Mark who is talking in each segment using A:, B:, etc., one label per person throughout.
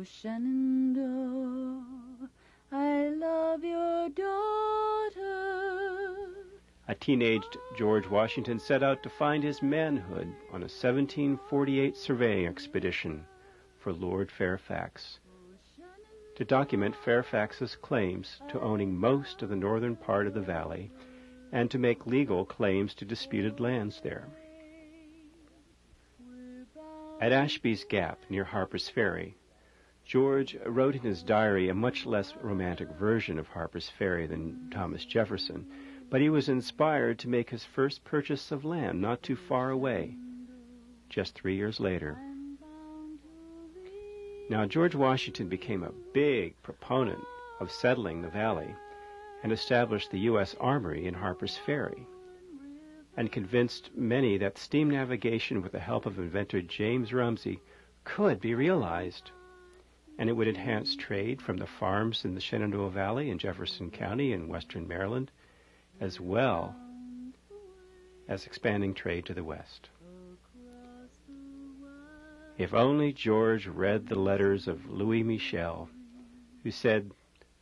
A: Oh, Shenandoah, I love your daughter.
B: A teenaged George Washington set out to find his manhood on a 1748 surveying expedition for Lord Fairfax, to document Fairfax's claims to owning most of the northern part of the valley and to make legal claims to disputed lands there. At Ashby's Gap, near Harper's Ferry, George wrote in his diary a much less romantic version of Harper's Ferry than Thomas Jefferson, but he was inspired to make his first purchase of land not too far away, just 3 years later. Now, George Washington became a big proponent of settling the valley and established the U.S. Armory in Harper's Ferry, and convinced many that steam navigation with the help of inventor James Rumsey could be realized, and it would enhance trade from the farms in the Shenandoah Valley in Jefferson County in western Maryland, as well as expanding trade to the west. If only George read the letters of Louis Michel, who said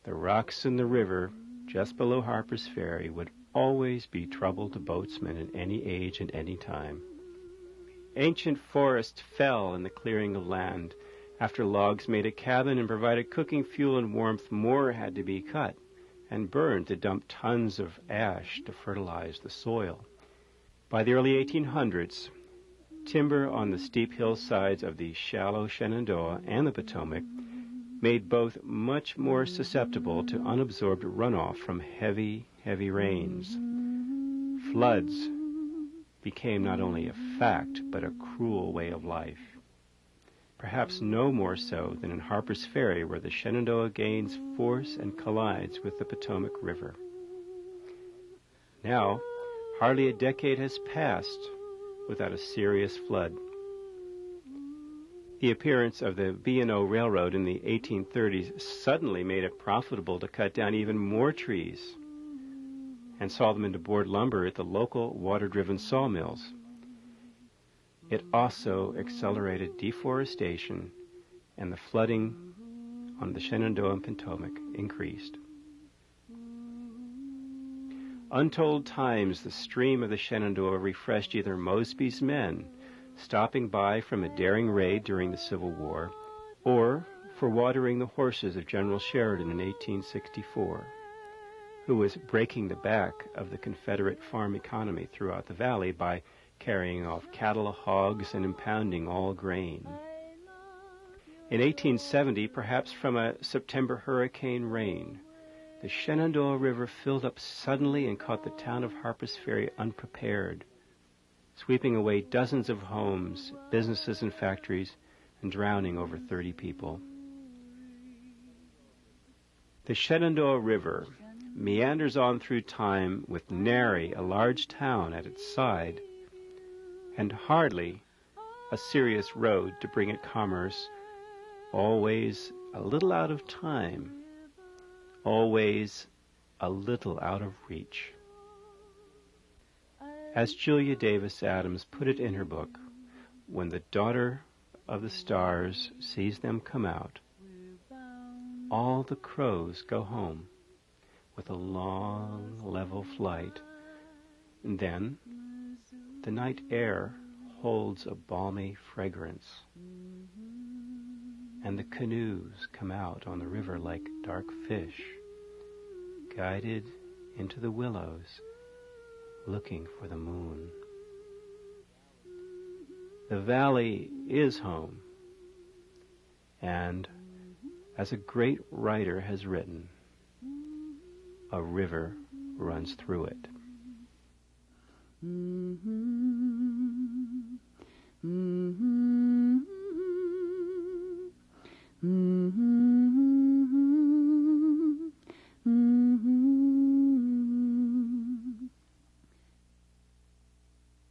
B: the rocks in the river just below Harper's Ferry would always be trouble to boatsmen in any age and any time. Ancient forests fell in the clearing of land. After logs made a cabin and provided cooking fuel and warmth, more had to be cut and burned to dump tons of ash to fertilize the soil. By the early 1800s, timber on the steep hillsides of the shallow Shenandoah and the Potomac made both much more susceptible to unabsorbed runoff from heavy, heavy rains. Floods became not only a fact, but a cruel way of life. Perhaps no more so than in Harper's Ferry, where the Shenandoah gains force and collides with the Potomac River. Now, hardly a decade has passed without a serious flood. The appearance of the B&O Railroad in the 1830s suddenly made it profitable to cut down even more trees and saw them into board lumber at the local water-driven sawmills. It also accelerated deforestation, and the flooding on the Shenandoah and Potomac increased. Untold times the stream of the Shenandoah refreshed either Mosby's men, stopping by from a daring raid during the Civil War, or for watering the horses of General Sheridan in 1864, who was breaking the back of the Confederate farm economy throughout the valley by carrying off cattle, hogs, and impounding all grain. In 1870, perhaps from a September hurricane rain, the Shenandoah River filled up suddenly and caught the town of Harper's Ferry unprepared, sweeping away dozens of homes, businesses, and factories, and drowning over 30 people. The Shenandoah River meanders on through time with nary a large town at its side, and hardly a serious road to bring it commerce, always a little out of time, always a little out of reach. As Julia Davis Adams put it in her book, when the daughter of the stars sees them come out, all the crows go home with a long, level flight, and then the night air holds a balmy fragrance, and the canoes come out on the river like dark fish, guided into the willows, looking for the moon. The valley is home, and as a great writer has written, a river runs through it.
A: Mm-hmm. Mm-hmm.